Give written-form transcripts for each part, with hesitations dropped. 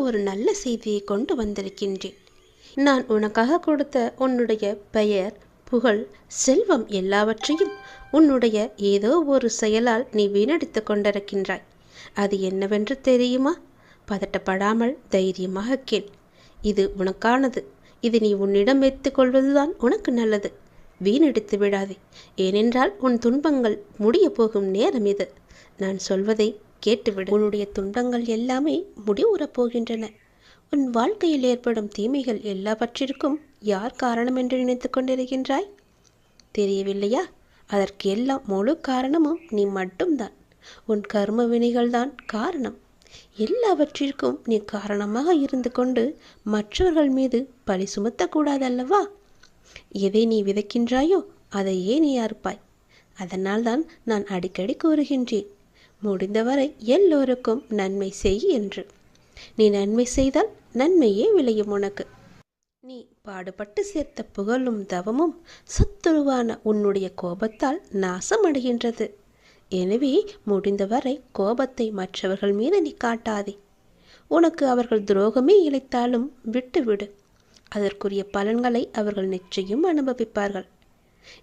ஒரு நல்ல செய்தியை கொண்டு வந்திருக்கின்றேன். நான் உனக்காக கொடுத்த உன்னுடைய பெயர், புகழ், செல்வம் எல்லாவற்றையும் உன்னுடைய ஏதோ ஒரு செயலால் நீ வீணடித்து கொண்டிருக்கின்றாய். அது என்னவென்று தெரியுமா? பதட்டப்படாமல் தைரியமாக கேள். இது உனக்கானது. இது நீ உன்னிடம் வைத்துக் கொள்வதுதான் உனக்கு நல்லது. வீணடித்து விடாதே. ஏனென்றால் உன் துன்பங்கள் முடிய போகும் நேரம் இது. நான் சொல்வதை கேட்டுவிடு. உன்னுடைய துன்பங்கள் எல்லாமே முடிவுறப் போகின்றன. உன் வாழ்க்கையில் ஏற்படும் தீமைகள் எல்லாவற்றிற்கும் யார் காரணம் என்று நினைத்து கொண்டிருக்கின்றாய்? தெரியவில்லையா? அதற்கு எல்லாம் முழு காரணமும் நீ மட்டும்தான். உன் கர்ம வினைகள்தான் காரணம். எல்லாவற்றிற்கும் நீ காரணமாக இருந்து கொண்டு மற்றவர்கள் மீது பழி சுமத்தக்கூடாதல்லவா? எதை நீ விதைக்கின்றாயோ அதையே நீ அறுப்பாய். அதனால்தான் நான் அடிக்கடி கூறுகின்றேன், முடிந்தவரை எல்லோருக்கும் நன்மை செய் என்று. நீ நன்மை செய்தால் நன்மையே விளையும் உனக்கு. நீ பாடுபட்டு சேர்த்த புகழும் தவமும் சத்துருவான உன்னுடைய கோபத்தால் நாசமடைகின்றது. எனவே முடிந்தவரை கோபத்தை மற்றவர்கள் மீது நீ காட்டாதே. உனக்கு அவர்கள் துரோகமே இழைத்தாலும் விட்டுவிடு. அதற்குரிய பலன்களை அவர்கள் நிச்சயம் அனுபவிப்பார்கள்.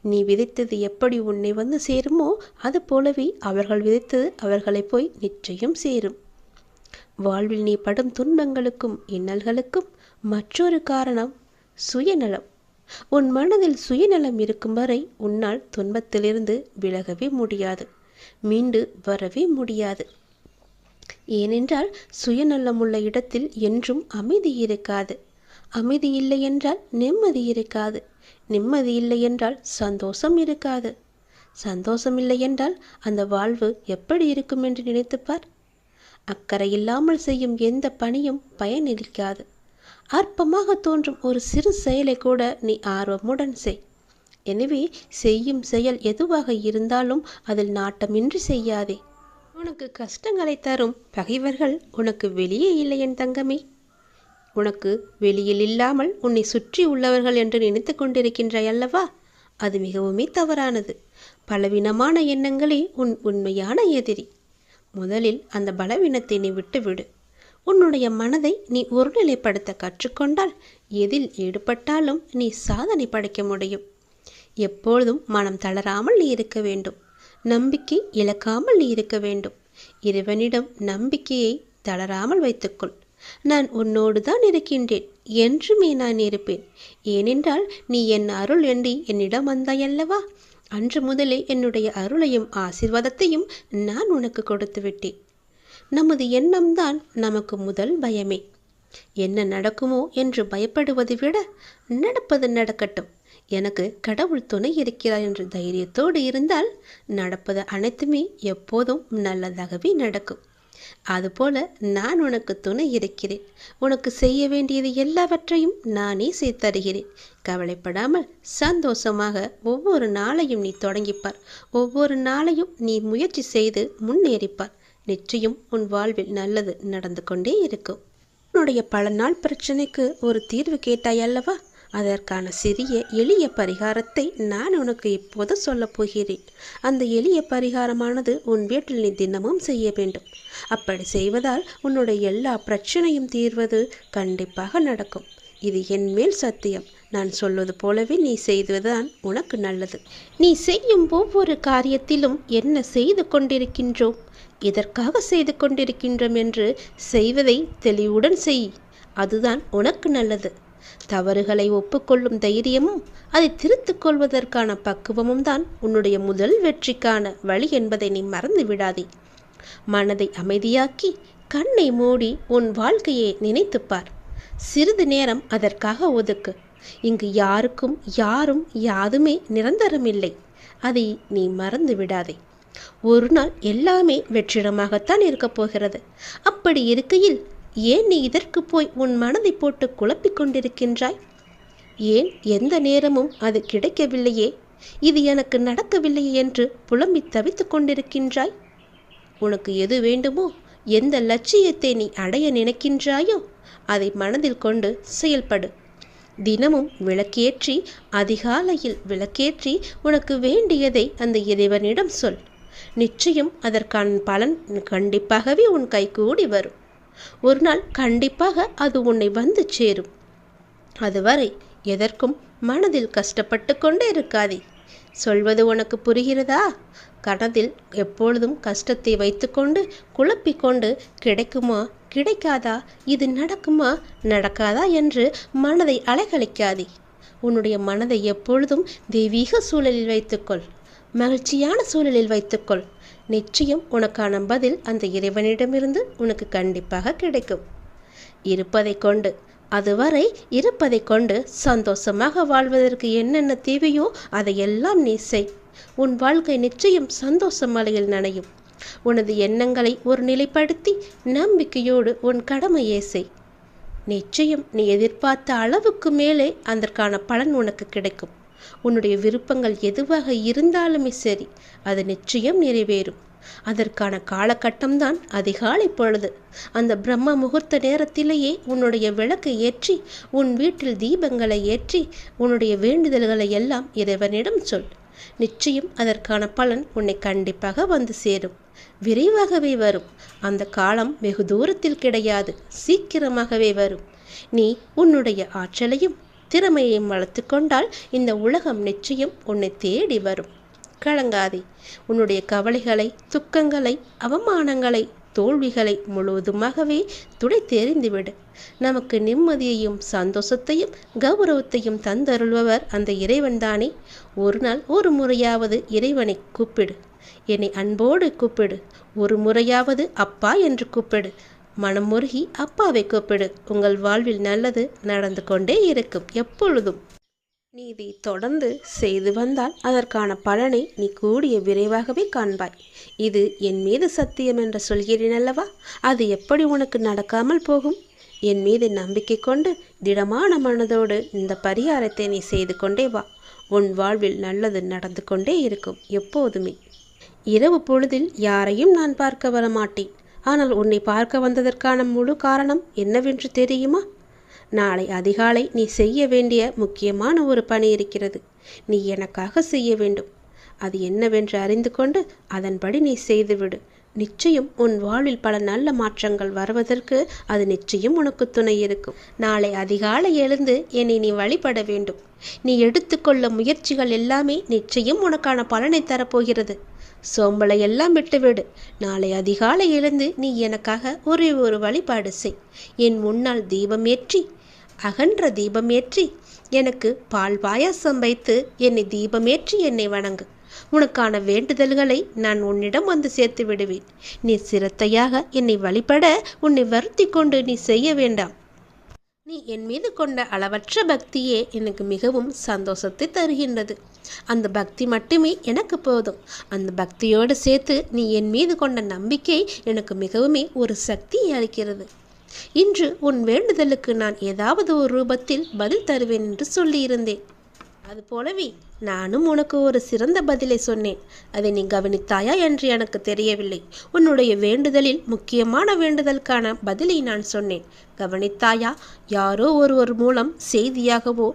நீ விதைத்தது எப்படி உன்னை வந்து சேருமோ அது போலவே அவர்கள் விதைத்தது அவர்களை போய் நிச்சயம் சேரும். வாழ்வில் நீ படும் துன்பங்களுக்கும் இன்னல்களுக்கும் மற்றொரு காரணம் சுயநலம். உன் மனதில் சுயநலம் இருக்கும் வரை உன்னால் துன்பத்திலிருந்து விலகவே முடியாது, மீண்டு வரவே முடியாது. ஏனென்றால் சுயநலம் உள்ள இடத்தில் என்றும் அமைதி இருக்காது. அமைதி இல்லை என்றால் நிம்மதி இருக்காது. நிம்மதி இல்லை என்றால் சந்தோஷம் இருக்காது. சந்தோஷம் இல்லை என்றால் அந்த வாழ்வு எப்படி இருக்கும் என்று நினைத்துப்பார். அக்கறை இல்லாமல் செய்யும் எந்த பணியும் பயனளிக்காது. அற்பமாக தோன்றும் ஒரு சிறு செயலை கூட நீ ஆர்வமுடன் செய். எனவே செய்யும் செயல் எதுவாக இருந்தாலும் அதில் நாட்டமின்றி செய்யாதே. உனக்கு கஷ்டங்களை தரும் பகைவர்கள் உனக்கு வெளியே இல்லை என் தங்கமே. உனக்கு வெளியில் இல்லாமல் உன்னை சுற்றி உள்ளவர்கள் என்று நினைத்து கொண்டிருக்கின்றாய் அல்லவா? அது மிகவுமே தவறானது. பலவீனமான எண்ணங்களே உன் உண்மையான எதிரி. முதலில் அந்த பலவீனத்தை நீ விட்டுவிடு. உன்னுடைய மனதை நீ ஒருநிலைப்படுத்த கற்றுக்கொண்டால் எதில் ஈடுபட்டாலும் நீ சாதனை படைக்க முடியும். எப்பொழுதும் மனம் தளராமல் நீ இருக்க வேண்டும். நம்பிக்கை இழக்காமல் நீ இருக்க வேண்டும். இறைவனிடம் நம்பிக்கையை தளராமல் வைத்துக்கொள். நான் உன்னோடு தான் இருக்கின்றேன், என்றுமே நான் இருப்பேன். ஏனென்றால் நீ என் அருள் எண்ணி என்னிடம் வந்தாயல்லவா? அன்று முதலே என்னுடைய அருளையும் ஆசீர்வாதத்தையும் நான் உனக்கு கொடுத்து விட்டேன். நமது எண்ணம்தான் நமக்கு முதல் பயமே. என்ன நடக்குமோ என்று பயப்படுவதை விட நடப்பது நடக்கட்டும், எனக்கு கடவுள் துணை இருக்கிறார் என்ற தைரியத்தோடு இருந்தால் நடப்பது அனைத்துமே எப்போதும் நல்லதாகவே நடக்கும். அதுபோல நான் உனக்கு துணை இருக்கிறேன். உனக்கு செய்ய வேண்டியது எல்லாவற்றையும் நானே செய்து தருகிறேன். கவலைப்படாமல் சந்தோஷமாக ஒவ்வொரு நாளையும் நீ தொடங்கிப்பார். ஒவ்வொரு நாளையும் நீ முயற்சி செய்து முன்னேறிப்பார். நிச்சயம் உன் வாழ்வில் நல்லது நடந்து கொண்டே இருக்கும். உன்னுடைய பல நாள் பிரச்சனைக்கு ஒரு தீர்வு கேட்டாய் அல்லவா? அதற்கான சிறிய எளிய பரிகாரத்தை நான் உனக்கு இப்போது சொல்லப் போகிறேன். அந்த எளிய பரிகாரமானது உன் வீட்டில் நீ தினமும் செய்ய வேண்டும். அப்படி செய்வதால் உன்னுடைய எல்லா பிரச்சனையும் தீர்வது கண்டிப்பாக நடக்கும். இது என் மேல் சத்தியம். நான் சொல்வது போலவே நீ செய்வதுதான் உனக்கு நல்லது. நீ செய்யும் ஒவ்வொரு காரியத்திலும் என்ன செய்து கொண்டிருக்கின்றோம், எதற்காக செய்து கொண்டிருக்கின்றோம் என்று செய்வதை தெளிவுடன் செய். அதுதான் உனக்கு நல்லது. தவறுகளை ஒப்புக்கொள்ளும் தைரியமும் அதை திருத்திக் கொள்வதற்கான பக்குவமும் தான் உன்னுடைய முதல் வெற்றிக்கான வழி என்பதை நீ மறந்து விடாதே. மனதை அமைதியாக்கி கண்ணை மூடி உன் வாழ்க்கையை நினைத்துப்பார். சிறிது நேரம் அதற்காக ஒதுக்கு. இங்கு யாருக்கும் யாரும் யாதுமே நிரந்தரமில்லை. அதை நீ மறந்து விடாதே. ஒரு நாள் எல்லாமே வெற்றிடமாகத்தான் இருக்கப் போகிறது. அப்படி இருக்கையில் ஏன் நீ இதற்கு போய் உன் மனதை போட்டு குழப்பிக் கொண்டிருக்கின்றாய்? ஏன் எந்த நேரமும் அது கிடைக்கவில்லையே, இது எனக்கு நடக்கவில்லையே என்று புலம்பி தவித்துக் கொண்டிருக்கின்றாய்? உனக்கு எது வேண்டுமோ, எந்த லட்சியத்தை நீ அடைய நினைக்கின்றாயோ அதை மனதில் கொண்டு செயல்படு. தினமும் விளக்கேற்றி, அதிகாலையில் விளக்கேற்றி உனக்கு வேண்டியதை அந்த இறைவனிடம் சொல். நிச்சயம் அதற்கான பலன் கண்டிப்பாகவே உன் கைகூடி வரும். ஒரு நாள் கண்டிப்பாக அது உன்னை வந்து சேரும். அதுவரை எதற்கும் மனதில் கஷ்டப்பட்டு கொண்டே இருக்காதே. சொல்வது உனக்கு புரிகிறதா? கனதில் எப்பொழுதும் கஷ்டத்தை வைத்துக்கொண்டு குழப்பிக்கொண்டு கிடைக்குமா கிடைக்காதா, இது நடக்குமா நடக்காதா என்று மனதை அலைகழிக்காதே. உன்னுடைய மனதை எப்பொழுதும் தெய்வீக சூழலில் வைத்துக்கொள், மகிழ்ச்சியான சூழலில் வைத்துக்கொள். நிச்சயம் உனக்கான பதில் அந்த இறைவனிடமிருந்து உனக்கு கண்டிப்பாக கிடைக்கும். இருப்பதை கொண்டு, அதுவரை இருப்பதை கொண்டு சந்தோஷமாக வாழ்வதற்கு என்னென்ன தேவையோ அதையெல்லாம் நீ செய். உன் வாழ்க்கை நிச்சயம் சந்தோஷ மலையில் நனையும். உனது எண்ணங்களை ஒரு நிலைப்படுத்தி நம்பிக்கையோடு உன் கடமையை செய். நிச்சயம் நீ எதிர்பார்த்த அளவுக்கு மேலே அதற்கான பலன் உனக்கு கிடைக்கும். உன்னுடைய விருப்பங்கள் எதுவாக இருந்தாலுமே சரி, அது நிச்சயம் நிறைவேறும். அதற்கான காலகட்டம்தான் அதிகாலை பொழுது. அந்த பிரம்ம முகூர்த்த நேரத்திலேயே உன்னுடைய விளக்கை ஏற்றி, உன் வீட்டில் தீபங்களை ஏற்றி, உன்னுடைய வேண்டுதல்களை எல்லாம் இறைவனிடம் சொல். நிச்சயம் அதற்கான பலன் உன்னை கண்டிப்பாக வந்து சேரும். விரைவாகவே வரும். அந்த காலம் வெகு தூரத்தில் கிடையாது, சீக்கிரமாகவே வரும். நீ உன்னுடைய ஆற்றலையும் திறமையையும் வளர்த்து கொண்டால் இந்த உலகம் நிச்சயம் உன்னை தேடி வரும். கலங்காதே. உன்னுடைய கவலைகளை, துக்கங்களை, அவமானங்களை, தோல்விகளை முழுவதுமாகவே துடை தெரிந்துவிடு. நமக்கு நிம்மதியையும் சந்தோஷத்தையும் கௌரவத்தையும் தந்தருள்பவர் அந்த இறைவன் தானே. ஒரு நாள் ஒரு முறையாவது இறைவனை கூப்பிடு. என்னை அன்போடு கூப்பிடு. ஒரு முறையாவது அப்பா என்று கூப்பிடு. மனம் முருகி அப்பாவை கூப்பிடு. உங்கள் வாழ்வில் நல்லது நடந்து கொண்டே இருக்கும் எப்பொழுதும். நீ இதை தொடர்ந்து செய்து வந்தால் அதற்கான பலனை நீ கூடிய விரைவாகவே காண்பாய். இது என் மீது சத்தியம் என்று சொல்கிறேன் அல்லவா? அது எப்படி உனக்கு நடக்காமல் போகும்? என் மீது நம்பிக்கை கொண்டு திடமான மனதோடு இந்த பரிகாரத்தை நீ செய்து கொண்டே வா. உன் வாழ்வில் நல்லது நடந்து கொண்டே இருக்கும் எப்போதுமே. இரவு பொழுதில் யாரையும் நான் பார்க்க வர மாட்டேன். ஆனால் உன்னை பார்க்க வந்ததற்கான முழு காரணம் என்னவென்று தெரியுமா? நாளை அதிகாலை நீ செய்ய வேண்டிய முக்கியமான ஒரு பணி இருக்கிறது. நீ எனக்காக செய்ய வேண்டும். அது என்னவென்று அறிந்து கொண்டு அதன்படி நீ செய்துவிடு. நிச்சயம் உன் வாழ்வில் பல நல்ல மாற்றங்கள் வருவதற்கு அது நிச்சயம் உனக்கு துணை இருக்கும். நாளை அதிகாலை எழுந்து என்னை நீ வழிபட வேண்டும். நீ எடுத்துக்கொள்ள முயற்சிகள் எல்லாமே நிச்சயம் உனக்கான பலனை தரப்போகிறது. சோம்பலை எல்லாம் விட்டுவிடு. நாளை அதிகாலை எழுந்து நீ எனக்காக ஒரே ஒரு வழிபாடு செய். என் முன்னால் தீபம் ஏற்றி, அகன்ற தீபம் ஏற்றி, எனக்கு பால் பாயாசம் வைத்து என்னை தீபமேற்றி என்னை வணங்கு. உனக்கான வேண்டுதல்களை நான் உன்னிடம் வந்து சேர்த்து விடுவேன். நீ சிரத்தையாக என்னை வழிபட உன்னை வருத்தி கொண்டு நீ செய்ய வேண்டாம். நீ என் மீது கொண்ட அளவற்ற பக்தியே எனக்கு மிகவும் சந்தோஷத்தை தருகின்றது. அந்த பக்தி மட்டுமே எனக்கு போதும். அந்த பக்தியோடு சேர்த்து நீ என் மீது கொண்ட நம்பிக்கை எனக்கு மிகவுமே ஒரு சக்தியை அளிக்கிறது. இன்று உன் வேண்டுதலுக்கு நான் ஏதாவது ஒரு ரூபத்தில் பதில் தருவேன் என்று சொல்லியிருந்தேன். அதுபோலவே நானும் உனக்கு ஒரு சிறந்த பதிலை சொன்னேன். அதை நீ கவனித்தாயா என்று எனக்கு தெரியவில்லை. உன்னுடைய வேண்டுதலில் முக்கியமான வேண்டுதலுக்கான பதிலை நான் சொன்னேன். கவனித்தாயா? யாரோ ஒருவர் மூலம் செய்தியாகவோ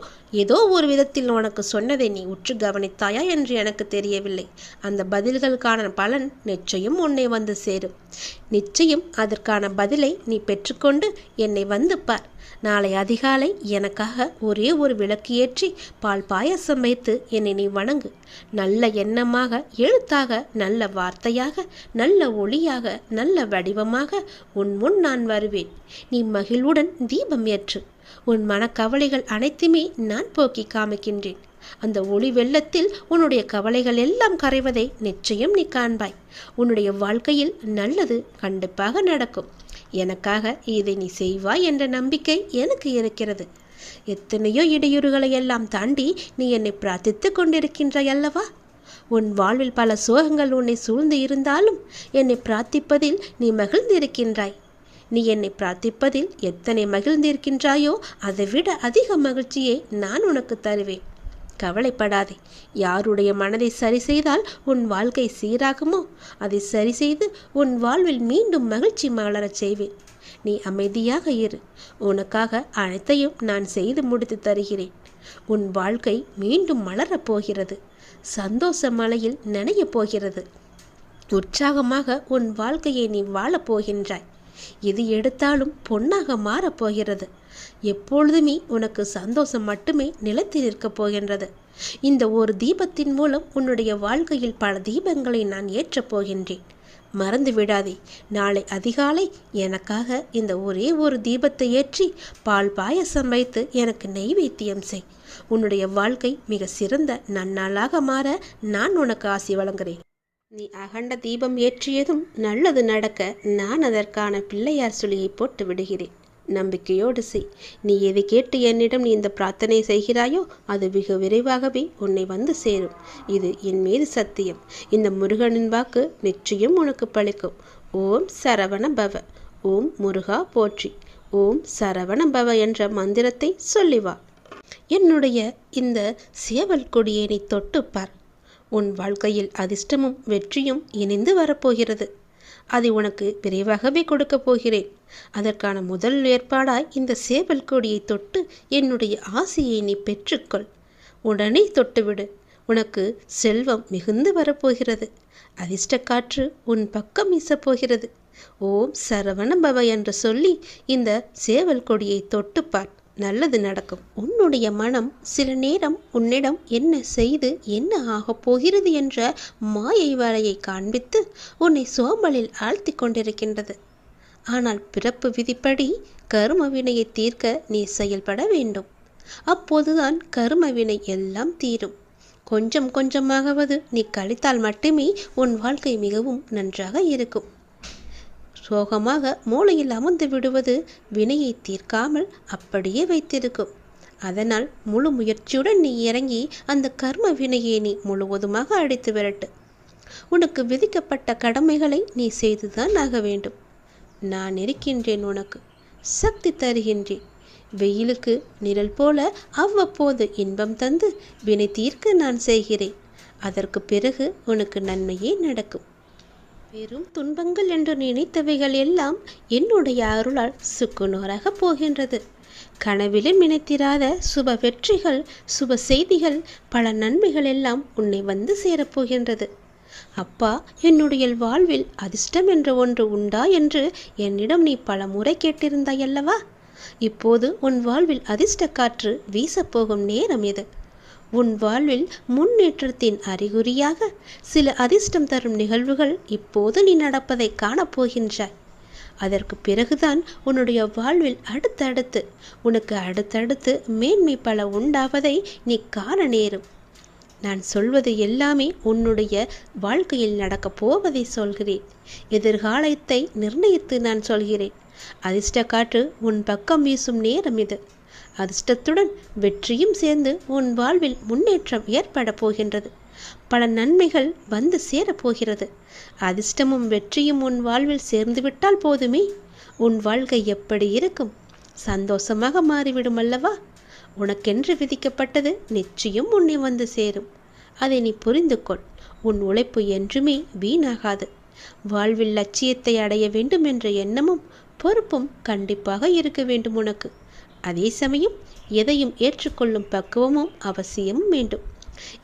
ஏதோ ஒரு விதத்தில் உனக்கு சொன்னதை நீ உற்று கவனித்தாயா என்று எனக்கு தெரியவில்லை. அந்த பதில்களுக்கான பலன் நிச்சயம் உன்னை வந்து சேரும். நிச்சயம் அதற்கான பதிலை நீ பெற்றுக்கொண்டு என்னை வந்து பார். நாளை அதிகாலை எனக்காக ஒரே ஒரு விளக்கு ஏற்றி பால் பாயசம் வைத்து என்னை நீ வணங்கு. நல்ல எண்ணமாக, எழுத்தாக, நல்ல வார்த்தையாக, நல்ல ஒளியாக, நல்ல வடிவமாக உன் முன் நான் வருவேன். நீ மகிழ்வுடன் தீபம் ஏற்று. உன் மனக்கவலைகள் அனைத்துமே நான் போக்கி காமிக்கின்றேன். அந்த ஒளி வெள்ளத்தில் உன்னுடைய கவலைகள் எல்லாம் கரைவதை நிச்சயம் நீ காண்பாய். உன்னுடைய வாழ்க்கையில் நல்லது கண்டிப்பாக நடக்கும். எனக்காக இதை நீ செய்வாய் என்ற நம்பிக்கை எனக்கு இருக்கிறது. எத்தனையோ இடையூறுகளை எல்லாம் தாண்டி நீ என்னை பிரார்த்தித்து கொண்டிருக்கின்றாய் அல்லவா? உன் வாழ்வில் பல சோகங்கள் உன்னை சூழ்ந்து இருந்தாலும் என்னை பிரார்த்திப்பதில் நீ மகிழ்ந்திருக்கின்றாய். நீ என்னை பிரார்த்திப்பதில் எத்தனை மகிழ்ந்திருக்கின்றாயோ அதைவிட அதிக மகிழ்ச்சியை நான் உனக்கு தருவேன். கவலைப்படாதே. யாருடைய மனதை சரி செய்தால் உன் வாழ்க்கை சீராகுமோ அதை சரி செய்து உன் வாழ்வில் மீண்டும் மகிழ்ச்சி மலரச் செய்வேன். நீ அமைதியாக இரு. உனக்காக அனைத்தையும் நான் செய்து முடித்து தருகிறேன். உன் வாழ்க்கை மீண்டும் மலரப் போகிறது. சந்தோஷ மலையில் நனையப் போகிறது. உற்சாகமாக உன் வாழ்க்கையை நீ வாழப் போகின்றாய். எது எடுத்தாலும் பொன்னாக மாறப்போகிறது. எப்பொழுதுமே உனக்கு சந்தோஷம் மட்டுமே நிலைத்து நிற்கப் போகின்றது. இந்த ஒரு தீபத்தின் மூலம் உன்னுடைய வாழ்க்கையில் பல தீபங்களை நான் ஏற்றப் போகின்றேன். மறந்து விடாதே, நாளை அதிகாலை எனக்காக இந்த ஒரே ஒரு தீபத்தை ஏற்றி பால் பாயசம் வைத்து எனக்கு நெய்வேத்தியம் செய். உன்னுடைய வாழ்க்கை மிக சிறந்த நன்னாளாக மாற நான் உனக்கு ஆசி வழங்குகிறேன். நீ அகண்ட தீபம் ஏற்றியதும் நல்லது நடக்க நான் அதற்கான பிள்ளையார் சுழியை போட்டு விடுகிறேன். நம்பிக்கையோடு செய். நீ எதை கேட்டு என்னிடம் நீ இந்த பிரார்த்தனை செய்கிறாயோ அது வெகு விரைவாகவே உன்னை வந்து சேரும். இது என் மீது சத்தியம். இந்த முருகனின் வாக்கு நிச்சயம் உனக்கு பலிக்கும். ஓம் சரவண பவ, ஓம் முருகா போற்றி, ஓம் சரவண பவ என்ற மந்திரத்தை சொல்லிவா. என்னுடைய இந்த சேவல் கொடியை நீ தொட்டுப்பார். உன் வாழ்க்கையில் அதிர்ஷ்டமும் வெற்றியும் இணைந்து வரப்போகிறது. அதை உனக்கு விரைவாகவே கொடுக்கப் போகிறேன். அதற்கான முதல் ஏற்பாடாய் இந்த சேவல் கொடியை தொட்டு என்னுடைய ஆசையை நீ பெற்றுக்கொள். உடனே தொட்டுவிடு. உனக்கு செல்வம் மிகுந்து வரப்போகிறது. அதிர்ஷ்ட காற்று உன் பக்கம் வீசப்போகிறது. ஓம் சரவண பவ என்று சொல்லி இந்த சேவல் கொடியை தொட்டுப்பார். நல்லது நடக்கும். உன்னுடைய மனம் சில நேரம் உன்னிடம் என்ன செய்து என்ன ஆகப் போகிறது என்ற மாயை வலையை காண்பித்து உன்னை சோம்பலில் ஆழ்த்தி கொண்டிருக்கின்றது. ஆனால் பிறப்பு விதிப்படி கர்ம வினையை தீர்க்க நீ செயல்பட வேண்டும். அப்போதுதான் கர்ம வினை எல்லாம் தீரும். கொஞ்சம் கொஞ்சமாகவது நீ கழித்தால் மட்டுமே உன் வாழ்க்கை மிகவும் நன்றாக இருக்கும். சோகமாக மூளையில் அமர்ந்து விடுவது வினையை தீர்க்காமல் அப்படியே வைத்திருக்கும். அதனால் முழு முயற்சியுடன் நீ இறங்கி அந்த கர்ம வினையை நீ முழுவதுமாக அடித்து விரட்டு. உனக்கு விதிக்கப்பட்ட கடமைகளை நீ செய்துதான் ஆக வேண்டும். நான் இருக்கின்றேன், உனக்கு சக்தி தருகின்றேன். வெயிலுக்கு நிழல் போல அவ்வப்போது இன்பம் தந்து வினை தீர்க்க நான் செய்கிறேன். அதற்கு பிறகு உனக்கு நன்மையே நடக்கும். பெரும் துன்பங்கள் என்று நினைத்தவைகள் எல்லாம் என்னுடைய அருளால் சுக்குநூறாக போகின்றது. கனவிலும் நினைத்திராத சுப வெற்றிகள், சுப செய்திகள், பல நன்மைகள் எல்லாம் உன்னை வந்து சேரப்போகின்றது. அப்பா, என்னுடைய வாழ்வில் அதிர்ஷ்டம் என்ற ஒன்று உண்டா என்று என்னிடம் நீ பல முறை கேட்டிருந்தாய் அல்லவா? இப்போது உன் வாழ்வில் அதிர்ஷ்ட காற்று வீசப்போகும் நேரம் இது. உன் வாழ்வில் முன்னேற்றத்தின் அறிகுறியாக சில அதிர்ஷ்டம் தரும் நிகழ்வுகள் இப்போது நீ நடப்பதை காணப்போகின்றாய். அதற்கு பிறகுதான் உன்னுடைய வாழ்வில் அடுத்தடுத்து மேன்மை பல உண்டாவதை நீ காண நேரும். நான் சொல்வது எல்லாமே உன்னுடைய வாழ்க்கையில் நடக்கப் போவதை சொல்கிறேன். எதிர்காலத்தை நிர்ணயித்து நான் சொல்கிறேன். அதிர்ஷ்ட காற்று உன் பக்கம் வீசும் நேரம் இது. அதிர்ஷ்டத்துடன் வெற்றியும் சேர்ந்து உன் வாழ்வில் முன்னேற்றம் ஏற்பட போகின்றது. பல நன்மைகள் வந்து சேரப்போகிறது. அதிர்ஷ்டமும் வெற்றியும் உன் வாழ்வில் சேர்ந்துவிட்டால் போதுமே, உன் வாழ்க்கை எப்படி இருக்கும்? சந்தோஷமாக மாறிவிடும் அல்லவா? உனக்கென்று விதிக்கப்பட்டது நிச்சயம் உன்னை வந்து சேரும். அதை நீ புரிந்து கொள். உன் உழைப்பு என்றுமே வீணாகாது. வாழ்வில் லட்சியத்தை அடைய வேண்டும் என்ற எண்ணமும் பொறுப்பும் கண்டிப்பாக இருக்க வேண்டும் உனக்கு. அதே சமயம் எதையும் ஏற்றுக்கொள்ளும் பக்குவமும் அவசியமும் வேண்டும்.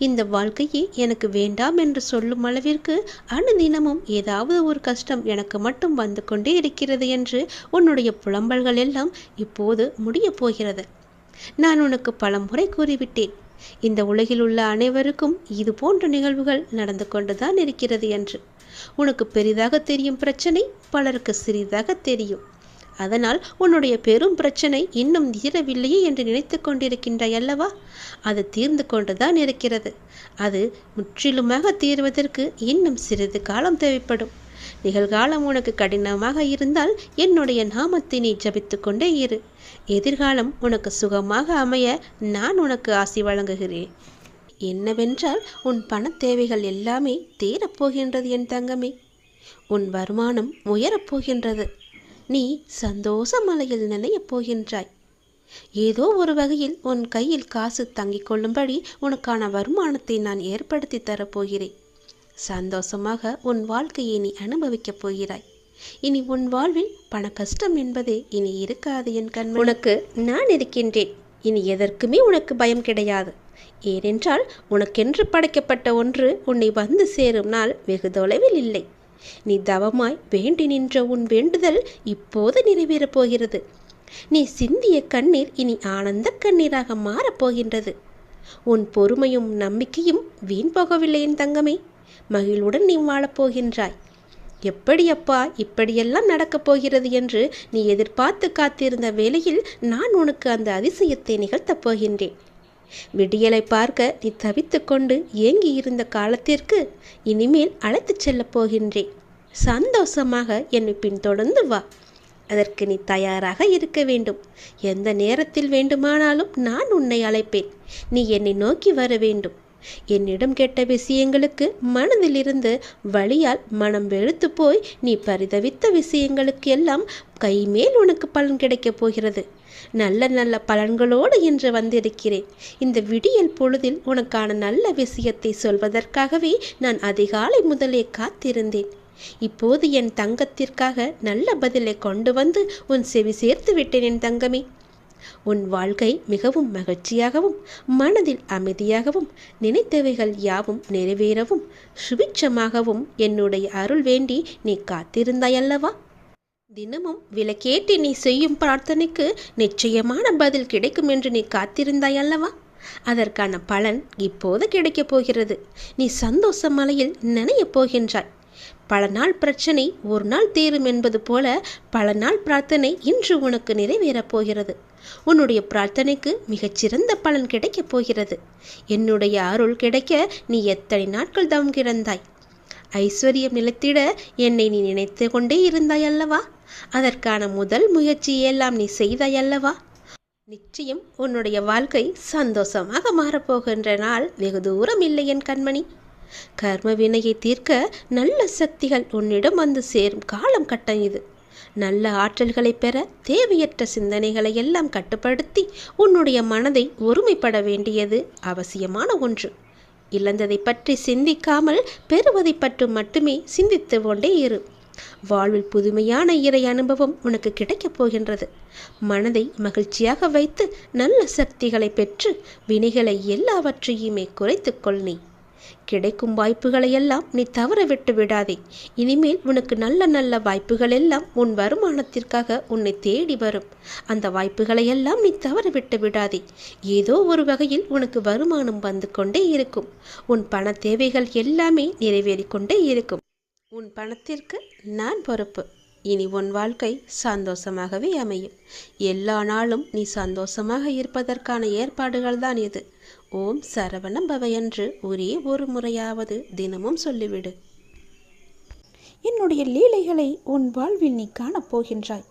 இந்த வாழ்க்கையே எனக்கு வேண்டாம் என்று சொல்லும் அளவிற்கு அனுதினமும் ஏதாவது ஒரு கஷ்டம் எனக்கு மட்டும் வந்து கொண்டே இருக்கிறது என்று உன்னுடைய புலம்பல்கள் எல்லாம் இப்போது முடியப் போகிறது. நான் உனக்கு பல முறை கூறிவிட்டேன், இந்த உலகில் உள்ள அனைவருக்கும் இது போன்ற நிகழ்வுகள் நடந்து கொண்டுதான் இருக்கிறது என்று. உனக்கு பெரிதாக தெரியும் பிரச்சனை பலருக்கு சிறிதாக தெரியும். அதனால் உன்னுடைய பெரும் பிரச்சனை இன்னும் தீரவில்லையே என்று நினைத்து கொண்டிருக்கின்றாய் அல்லவா? அது தீர்ந்து கொண்டுதான் இருக்கிறது. அது முற்றிலுமாக தீர்வதற்கு இன்னும் சிறிது காலம் தேவைப்படும். நிகழ்காலம் உனக்கு கடினமாக இருந்தால் என்னுடைய நாமத்தை நீ ஜபித்து கொண்டே இரு. எதிர்காலம் உனக்கு சுகமாக அமைய நான் உனக்கு ஆசி வழங்குகிறேன். என்னவென்றால் உன் பண தேவைகள் எல்லாமே தீரப்போகின்றது என் தங்கமே. உன் வருமானம் உயரப்போகின்றது. நீ சந்தோஷ மலையில் நிலையப் போகின்றாய். ஏதோ ஒரு வகையில் உன் கையில் காசு தங்கிக் கொள்ளும்படி உனக்கான வருமானத்தை நான் ஏற்படுத்தி தரப்போகிறேன். சந்தோஷமாக உன் வாழ்க்கையை நீ அனுபவிக்கப் போகிறாய். இனி உன் வாழ்வில் பண கஷ்டம் என்பதே இனி இருக்காது என் கண். உனக்கு நான் இருக்கின்றேன். இனி எதற்குமே உனக்கு பயம் கிடையாது. ஏனென்றால் உனக்கென்று படைக்கப்பட்ட ஒன்று உன்னை வந்து சேரும் நாள் வெகு தொலைவில் இல்லை. நீ தவமாய் வேண்டி நின்ற உன் வேண்டுதல் இப்போது நிறைவேறப் போகிறது. நீ சிந்திய கண்ணீர் இனி ஆனந்த கண்ணீராக மாறப்போகின்றது. உன் பொறுமையும் நம்பிக்கையும் வீண் போகவில்லை என் தங்கமே. மகிழுடன் நீ வாழப்போகின்றாய். எப்படி அப்பா இப்படியெல்லாம் நடக்கப் போகிறது என்று நீ எதிர்பார்த்து காத்திருந்த வேளையில் நான் உனக்கு அந்த அதிசயத்தை நிகழ்த்தப் போகின்றேன். விடியலை பார்க்க நீ தவித்து கொண்டு ஏங்கி இருந்த காலத்திற்கு இனிமேல் அழைத்துச் செல்லப் போகின்றேன். சந்தோஷமாக என்னை பின்தொடர்ந்து வா. அதற்கு நீ தயாராக இருக்க வேண்டும். எந்த நேரத்தில் வேண்டுமானாலும் நான் உன்னை அழைப்பேன். நீ என்னை நோக்கி வர வேண்டும். என்னிடம் கேட்ட விஷயங்களுக்கு மனதிலிருந்து வழியால் மனம் வெறுத்து போய் நீ பரிதவித்த விஷயங்களுக்கு எல்லாம் கைமேல் உனக்கு பலன் கிடைக்கப் போகிறது. நல்ல நல்ல பலன்களோடு இன்று வந்திருக்கிறேன். இந்த விடியல் பொழுதில் உனக்கான நல்ல விஷயத்தை சொல்வதற்காகவே நான் அதிகாலை முதலே காத்திருந்தேன். இப்போது என் தங்கத்திற்காக நல்ல பதிலை கொண்டு வந்து உன் செவி சேர்த்து விட்டேன் என் தங்கமே. உன் வாழ்க்கை மிகவும் மகிழ்ச்சியாகவும் மனதில் அமைதியாகவும் நினைத்தவைகள் யாவும் நிறைவேறவும் சுபிட்சமாகவும் என்னுடைய அருள் வேண்டி நீ காத்திருந்தாயல்லவா? தினமும் விளக்கேற்றி நீ செய்யும் பிரார்த்தனைக்கு நிச்சயமான பதில் கிடைக்கும் என்று நீ காத்திருந்தாயல்லவா? அதற்கான பலன் இப்போது கிடைக்கப் போகிறது. நீ சந்தோஷ மலையில் நனையப் போகின்றாய். பல நாள் பிரச்சனை ஒரு நாள் தீரும் என்பது போல பல நாள் பிரார்த்தனை இன்று உனக்கு நிறைவேறப் போகிறது. உன்னுடைய பிரார்த்தனைக்கு மிகச்சிறந்த பலன் கிடைக்கப் போகிறது. என்னுடைய அருள் கிடைக்க நீ எத்தனை நாட்கள் தவம் கிடந்தாய். ஐஸ்வர்யம் நிலைத்திட என்னை நீ நினைத்து கொண்டே இருந்தாய் அல்லவா? அதற்கான முதல் முயற்சியெல்லாம் நீ செய்தாய் அல்லவா? நிச்சயம் உன்னுடைய வாழ்க்கை சந்தோஷமாக மாறப்போகின்ற நாள் வெகு தூரம் இல்லை என் கண்மணி. கர்ம வினையை தீர்க்க நல்ல சக்திகள் உன்னிடம் வந்து சேரும் காலம் கட்டம் இது. நல்ல ஆற்றல்களை பெற தேவையற்ற சிந்தனைகளை எல்லாம் கட்டுப்படுத்தி உன்னுடைய மனதை ஒருமைப்பட வேண்டியது அவசியமான ஒன்று. இழந்ததை பற்றி சிந்திக்காமல் பெறுவதை பற்றி மட்டுமே சிந்தித்து கொண்டே இரு. வாழ்வில் புதுமையான இறை அனுபவம் உனக்கு கிடைக்கப் போகின்றது. மனதை மகிழ்ச்சியாக வைத்து நல்ல சக்திகளை பெற்று வினைகளை எல்லாவற்றையுமே குறைத்துக்கொள். நீ கிடைக்கும் வாய்ப்புகளை எல்லாம் நீ தவற விட்டு விடாதே. இனிமேல் உனக்கு நல்ல நல்ல வாய்ப்புகள் எல்லாம் உன் வருமானத்திற்காக உன்னை தேடி வரும். அந்த வாய்ப்புகளை எல்லாம் நீ தவற விட்டு விடாதே. ஏதோ ஒரு வகையில் உனக்கு வருமானம் வந்து கொண்டே இருக்கும். உன் பண தேவைகள் எல்லாமே நிறைவேறிக்கொண்டே இருக்கும். உன் பணத்திற்கு நான் பொறுப்பு. இனி உன் வாழ்க்கை சந்தோஷமாகவே அமையும். எல்லா நாளும் நீ சந்தோஷமாக இருப்பதற்கான ஏற்பாடுகள் தான் இது. ஓம் சரவணம் பவ என்று ஒரே ஒரு முறையாவது தினமும் சொல்லிவிடு. என்னுடைய லீலைகளை உன் வாழ்வில் நீ காணப்போகின்றாய்.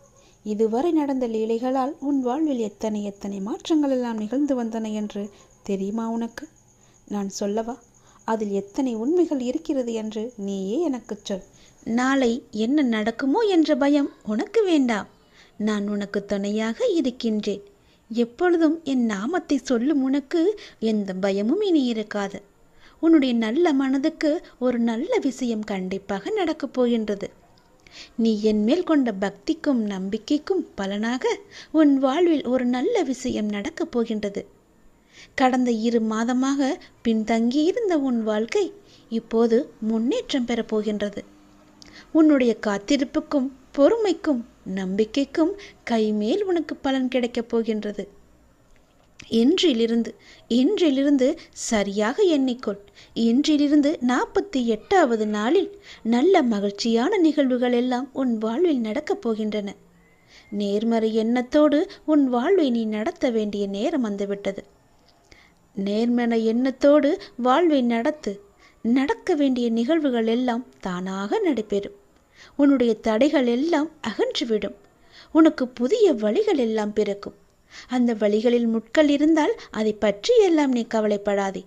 இதுவரை நடந்த லீலைகளால் உன் வாழ்வில் எத்தனை எத்தனை மாற்றங்கள் எல்லாம் நிகழ்ந்து வந்தன என்று தெரியுமா உனக்கு? நான் சொல்லவா? அதில் எத்தனை உண்மைகள் இருக்கிறது என்று நீயே எனக்கு சொல். நாளை என்ன நடக்குமோ என்ற பயம் உனக்கு வேண்டாம். நான் உனக்கு துணையாக இருக்கின்றேன். எப்பொழுதும் என் நாமத்தை சொல்லும் உனக்கு எந்த பயமும் இனி இருக்காது. உன்னுடைய நல்ல மனதுக்கு ஒரு நல்ல விஷயம் கண்டிப்பாக நடக்கப் போகின்றது. நீ என் மேல் கொண்ட பக்திக்கும் நம்பிக்கைக்கும் பலனாக உன் வாழ்வில் ஒரு நல்ல விஷயம் நடக்கப் போகின்றது. கடந்த 2 மாதமாக பின்தங்கியிருந்த உன் வாழ்க்கை இப்போது முன்னேற்றம் பெறப்போகின்றது. உன்னுடைய காத்திருப்புக்கும் பொறுமைக்கும் நம்பிக்கைக்கும் கைமேல் உனக்கு பலன் கிடைக்கப் போகின்றது. இன்றிலிருந்து சரியாக எண்ணிக்கொள். இன்றிலிருந்து 48வது நாளில் நல்ல மகிழ்ச்சியான நிகழ்வுகள் எல்லாம் உன் வாழ்வில் நடக்கப் போகின்றன. நேர்மறை எண்ணத்தோடு உன் வாழ்வை நீ நடத்த வேண்டிய நேரம் வந்துவிட்டது. நேர்மறை எண்ணத்தோடு வாழ்வை நடக்க வேண்டிய நிகழ்வுகள் எல்லாம் தானாக நடைபெறும். உன்னுடைய தடைகள் எல்லாம் அகன்றுவிடும். உனக்கு புதிய வழிகள் எல்லாம் பிறக்கும். அந்த வழிகளில் முட்கள் இருந்தால் அதை பற்றி எல்லாம் நீ கவலைப்படாதே.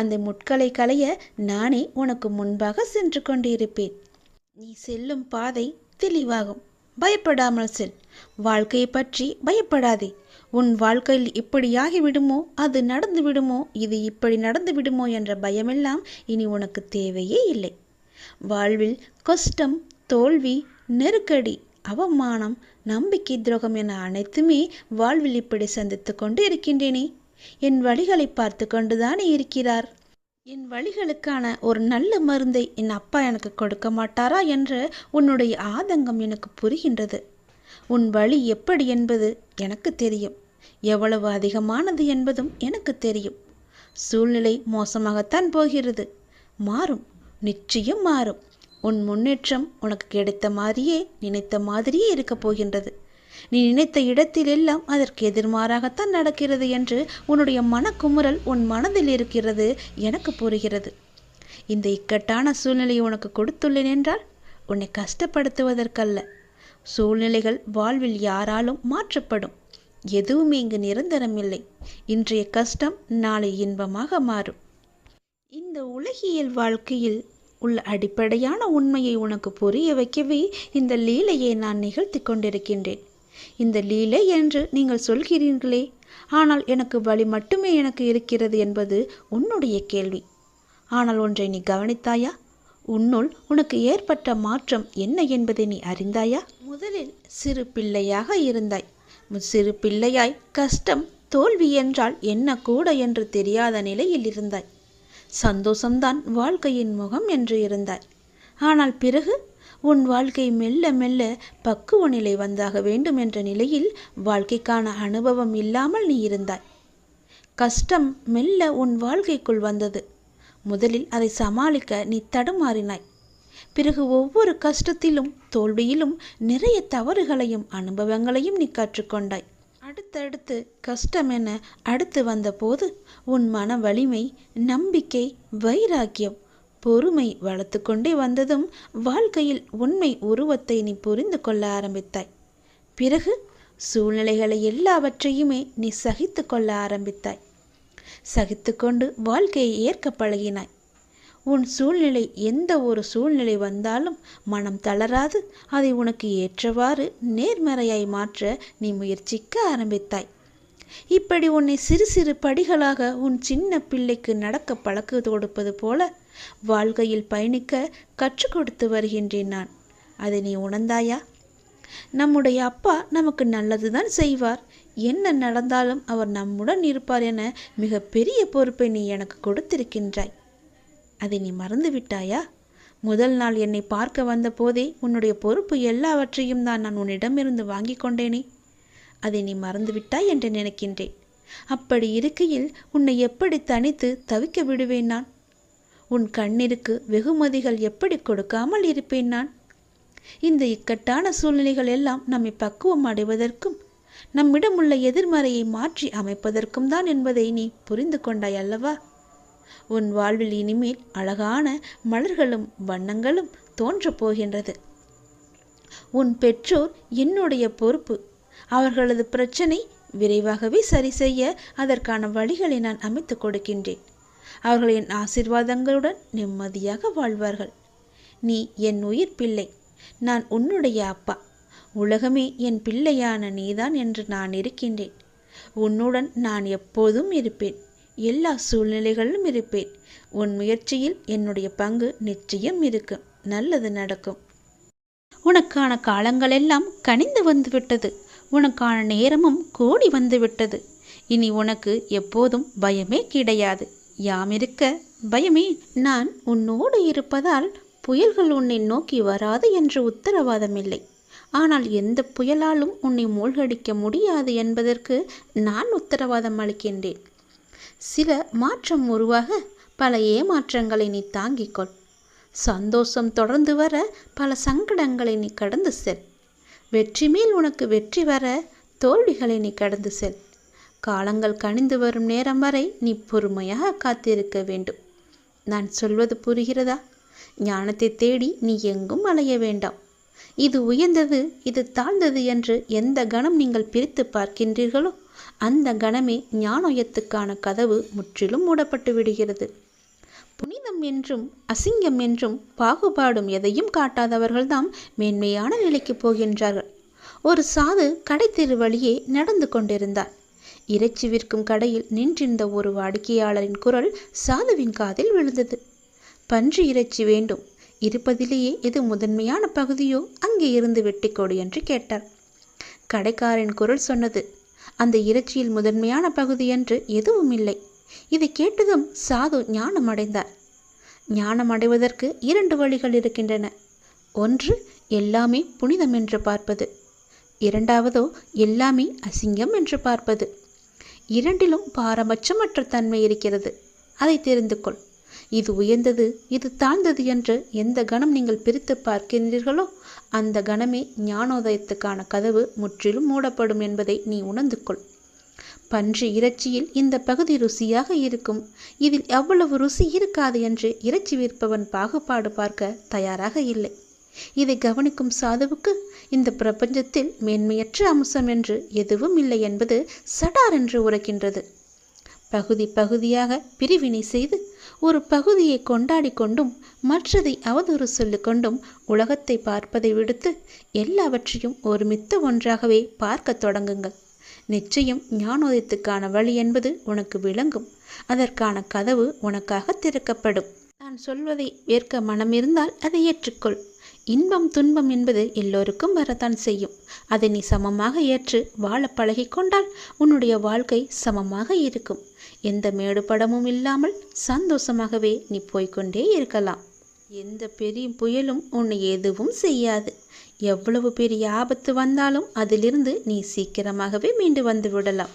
அந்த முட்களை களைய நானே உனக்கு முன்பாக சென்று கொண்டிருப்பேன். நீ செல்லும் பாதை தெளிவாகும். பயப்படாமல் செல். வாழ்க்கையை பற்றி பயப்படாதே. உன் வாழ்க்கையில் இப்படியாகி விடுமோ, அது நடந்து விடுமோ, இது இப்படி நடந்து விடுமோ என்ற பயமெல்லாம் இனி உனக்கு தேவையே இல்லை. வாழ்வில் கஷ்டம், தோல்வி, நெருக்கடி, அவமானம், நம்பிக்கை துரோகம் என அனைத்துமே வாழ்வில் இப்படி சந்தித்து கொண்டு இருக்கின்றேனே. என் வழிகளை பார்த்து கொண்டுதானே இருக்கிறார். என் வலிகளுக்கான ஒரு நல்ல மருந்தை என் அப்பா எனக்கு கொடுக்க மாட்டாரா என்ற உன்னுடைய ஆதங்கம் எனக்கு புரிகின்றது. உன் வலி எப்படி என்பது எனக்கு தெரியும், எவ்வளவு அதிகமானது என்பதும் எனக்கு தெரியும். சூழ்நிலை மோசமாகத்தான் போகிறது. மாறும், நிச்சயம் மாறும். உன் முன்னேற்றம் உனக்கு கிடைத்த மாதிரியே, நினைத்த மாதிரியே இருக்கப் போகின்றது. நீ நினைத்த இடத்திலெல்லாம் அதற்கு எதிர்மாறாகத்தான் நடக்கிறது என்று உன்னுடைய மனக்குமுறல் உன் மனதில் இருக்கிறது, எனக்கு புரிகிறது. இந்த இக்கட்டான சூழ்நிலையை உனக்கு கொடுத்துள்ளேன் என்றால் உன்னை கஷ்டப்படுத்துவதற்கல்ல. சூழ்நிலைகள் வாழ்வில் யாராலும் மாற்றப்படும். எதுவுமே இங்கு நிரந்தரமில்லை. இன்றைய கஷ்டம் நாளை இன்பமாக மாறும். இந்த உலகியல் வாழ்க்கையில் உள்ள அடிப்படையான உண்மையை உனக்கு புரிய வைக்கவே இந்த லீலையை நான் நிகழ்த்தி கொண்டிருக்கின்றேன். இந்த லீலை என்று நீங்கள் சொல்கிறீர்களே, ஆனால் எனக்கு வலி மட்டுமே எனக்கு இருக்கிறது என்பது உன்னுடைய கேள்வி. ஆனால் ஒன்றை நீ கவனித்தாயா? உன்னுள் உனக்கு ஏற்பட்ட மாற்றம் என்ன என்பதை நீ அறிந்தாயா? முதலில் சிறு பிள்ளையாக இருந்தாய். சிறு பிள்ளையாய் கஷ்டம், தோல்வி என்றால் என்ன கூட என்று தெரியாத நிலையில் இருந்தாய். சந்தோஷம்தான் வாழ்க்கையின் முகம் என்று இருந்தாய். ஆனால் பிறகு உன் வாழ்க்கை மெல்ல மெல்ல பக்குவ நிலை வந்தாக வேண்டும் என்ற நிலையில் வாழ்க்கைக்கான அனுபவம் இல்லாமல் நீ இருந்தாய். கஷ்டம் மெல்ல உன் வாழ்க்கைக்குள் வந்தது. முதலில் அதை சமாளிக்க நீ தடுமாறினாய். பிறகு ஒவ்வொரு கஷ்டத்திலும் தோல்வியிலும் நிறைய தவறுகளையும் அனுபவங்களையும் நீ கற்றுக்கொண்டாய். அடுத்தடுத்து கஷ்டம் என அடுத்து வந்தபோது உன் மன வலிமை, நம்பிக்கை, வைராக்கியம், பொறுமை வளர்த்து கொண்டே வந்ததும் வாழ்க்கையில் உண்மை உருவத்தை நீ புரிந்து கொள்ள ஆரம்பித்தாய். பிறகு சூழ்நிலைகளை எல்லாவற்றையுமே நீ சகித்து கொள்ள ஆரம்பித்தாய். சகித்து கொண்டு வாழ்க்கையை ஏற்க பழகினாய். உன் சூழ்நிலை எந்த ஒரு சூழ்நிலை வந்தாலும் மனம் தளராது அதை உனக்கு ஏற்றவாறு நேர்மறையாய் மாற்ற நீ முயற்சிக்க ஆரம்பித்தாய். இப்படி உன்னை சிறு சிறு படிகளாக உன் சின்ன பிள்ளைக்கு நடக்க பழக்க கொடுப்பது போல வாழ்க்கையில் பயணிக்க கற்றுக் கொடுத்து வருகின்றேன் நான். அதை நீ உணர்ந்தாயா? நம்முடைய அப்பா நமக்கு நல்லதுதான் செய்வார், என்ன நடந்தாலும் அவர் நம்முடன் இருப்பார் என மிக பெரிய பொறுப்பை நீ எனக்கு கொடுத்திருக்கின்றாய். அதை நீ மறந்து விட்டாயா? முதல் நாள் என்னை பார்க்க வந்த போதே உன்னுடைய பொறுப்பு எல்லாவற்றையும் தான் நான் உன்னிடமிருந்து வாங்கி கொண்டேனே. அதை நீ மறந்துவிட்டாய் என்று நினைக்கின்றேன். அப்படி இருக்கையில் உன்னை எப்படி தனித்து தவிக்க விடுவேன் நான்? உன் கண்ணிற்கு வெகுமதிகள் எப்படி கொடுக்காமல் இருப்பேன் நான்? இந்த இக்கட்டான சூழ்நிலைகள் எல்லாம் நம்மை பக்குவம் அடைவதற்கும் நம்மிடம் உள்ள எதிர்மறையை மாற்றி அமைப்பதற்கும் தான் என்பதை நீ புரிந்து கொண்டாய் அல்லவா? உன் வாழ்வில் இனிமேல் அழகான மலர்களும் வண்ணங்களும் தோன்றப் போகின்றது. உன் பெற்றோர் என்னுடைய பொறுப்பு. அவர்களது பிரச்சனை விரைவாகவே சரி செய்ய அதற்கான வழிகளை நான் அமைத்து கொடுக்கின்றேன். அவர்கள் என் ஆசீர்வாதங்களுடன் நிம்மதியாக வாழ்வார்கள். நீ என் உயிர் பிள்ளை, நான் உன்னுடைய அப்பா. உலகமே என் பிள்ளையான நீதான் என்று நான் இருக்கின்றேன். உன்னுடன் நான் எப்போதும் இருப்பேன், எல்லா சூழ்நிலைகளிலும் இருப்பேன். உன் முயற்சியில் என்னுடைய பங்கு நிச்சயம் இருக்கும். நல்லது நடக்கும். உனக்கான காலங்களெல்லாம் கனிந்து வந்துவிட்டது. உனக்கான நேரமும் கூடி வந்துவிட்டது. இனி உனக்கு எப்போதும் பயமே கிடையாது. யாம் இருக்க பயமே. நான் உன்னோடு இருப்பதால் புயல்கள் உன்னை நோக்கி வராது என்று உத்தரவாதமில்லை. ஆனால் எந்த புயலாலும் உன்னை மூழ்கடிக்க முடியாது என்பதற்கு நான் உத்தரவாதம் அளிக்கின்றேன். சில மாற்றம் உருவாக பல ஏமாற்றங்களை நீ தாங்கிக்கொள். சந்தோஷம் தொடர்ந்து வர பல சங்கடங்களை நீ கடந்து செல். வெற்றி மேல் உனக்கு வெற்றி வர தோல்விகளை நீ கடந்து செல். காலங்கள் கனிந்து வரும் நேரம் வரை நீ பொறுமையாக காத்திருக்க வேண்டும். நான் சொல்வது புரிகிறதா? ஞானத்தை தேடி நீ எங்கும் அலைய வேண்டாம். இது உயர்ந்தது, இது தாழ்ந்தது என்று எந்த கணம் நீங்கள் பிரித்து பார்க்கின்றீர்களோ அந்த கணமே ஞானோயத்துக்கான கதவு முற்றிலும் மூடப்பட்டு விடுகிறது. புனிதம் என்றும் அசிங்கம் என்றும் பாகுபாடும் எதையும் காட்டாதவர்கள்தான் மேன்மையான நிலைக்கு போகின்றார்கள். ஒரு சாது கடை தெரு வழியே நடந்து கொண்டிருந்தார். இறைச்சி விற்கும் கடையில் நின்றிருந்த ஒரு வாடிக்கையாளரின் குரல் சாதுவின் காதில் விழுந்தது. பன்றி இறைச்சி வேண்டும், இருப்பதிலேயே எது முதன்மையான பகுதியோ அங்கே இருந்து வெட்டிக்கொடு என்று கேட்டார். கடைக்காரன் குரல் சொன்னது, அந்த இறைச்சியில் முதன்மையான பகுதி என்று எதுவும் இல்லை. இதை கேட்டதும் சாது ஞானம் அடைந்தார். ஞானம் அடைவதற்கு 2 வழிகள் இருக்கின்றன. ஒன்று, எல்லாமே புனிதம் என்று பார்ப்பது. இரண்டாவதோ எல்லாமே அசிங்கம் என்று பார்ப்பது. இரண்டிலும் பாரபட்சமற்ற தன்மை இருக்கிறது. அதை தெரிந்து கொள். இது உயர்ந்தது, இது தாழ்ந்தது என்று எந்த கணம் நீங்கள் பிரித்து பார்க்கின்றீர்களோ அந்த கணமே ஞானோதயத்துக்கான கதவு முற்றிலும் மூடப்படும் என்பதை நீ உணர்ந்து கொள். பன்றி இறைச்சியில் இந்த பகுதி ருசியாக இருக்கும், இதில் அவ்வளவு ருசி இருக்காது என்று இறைச்சி விற்பவன் பாகுபாடு பார்க்க தயாராக இல்லை. இதை கவனிக்கும் சாதுவுக்கு இந்த பிரபஞ்சத்தில் மேன்மையற்ற அம்சம் என்று எதுவும் இல்லை என்பது சடார் என்று உரைக்கின்றது. பகுதி பகுதியாக பிரிவினை செய்து ஒரு பகுதியை கொண்டாடி கொண்டும் மற்றதை அவதூறு சொல்லிக்கொண்டும் உலகத்தை பார்ப்பதை விடுத்து எல்லாவற்றையும் ஒருமித்த ஒன்றாகவே பார்க்க தொடங்குங்கள். நிச்சயம் ஞானோதயத்துக்கான வழி என்பது உனக்கு விளங்கும். அதற்கான கதவு உனக்காக திறக்கப்படும். நான் சொல்வதை ஏற்க மனம் இருந்தால் அதை ஏற்றுக்கொள். இன்பம் துன்பம் என்பது எல்லோருக்கும் வரத்தான் செய்யும். அதை நீ சமமாக ஏற்று வாழ பழகிக்கொண்டால் உன்னுடைய வாழ்க்கை சமமாக இருக்கும். எந்த மேடுபடமும் இல்லாமல் சந்தோஷமாகவே நீ போய்கொண்டே இருக்கலாம். எந்த பெரிய புயலும் உன்னை எதுவும் செய்யாது. எவ்வளவு பெரிய ஆபத்து வந்தாலும் அதிலிருந்து நீ சீக்கிரமாகவே மீண்டு வந்து விடலாம்.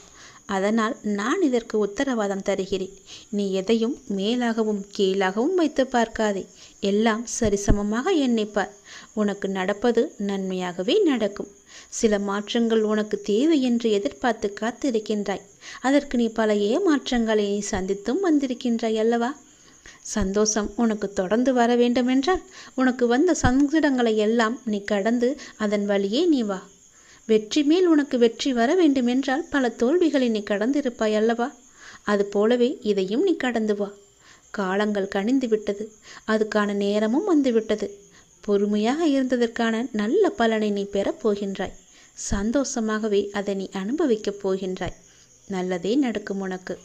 அதனால் நான் இதற்கு உத்தரவாதம் தருகிறேன். நீ எதையும் மேலாகவும் கீழாகவும் வைத்து பார்க்காதே. எல்லாம் சரிசமமாக எண்ணிப்பார். உனக்கு நடப்பது நன்மையாகவே நடக்கும். சில மாற்றங்கள் உனக்கு தேவை என்று எதிர்பார்த்து காத்திருக்கின்றாய். அதற்கு நீ பல ஏமாற்றங்களை நீ சந்தித்தும் வந்திருக்கின்றாய் அல்லவா? சந்தோஷம் உனக்கு தொடர்ந்து வர வேண்டுமென்றால் உனக்கு வந்த சங்கடங்களை எல்லாம் நீ கடந்து அதன் வழியே நீ வா. வெற்றி மேல் உனக்கு வெற்றி வர வேண்டுமென்றால் பல தோல்விகளை நீ கடந்திருப்பாய் அல்லவா? அது போலவே இதையும் நீ கடந்து வா. காலங்கள் கனிந்து விட்டது. அதுக்கான நேரமும் வந்துவிட்டது. பொறுமையாக இருந்ததற்கான நல்ல பலனை நீ பெறப் போகின்றாய். சந்தோஷமாகவே அதை நீ அனுபவிக்கப் போகின்றாய். நல்லதே நடக்கும் உனக்கு.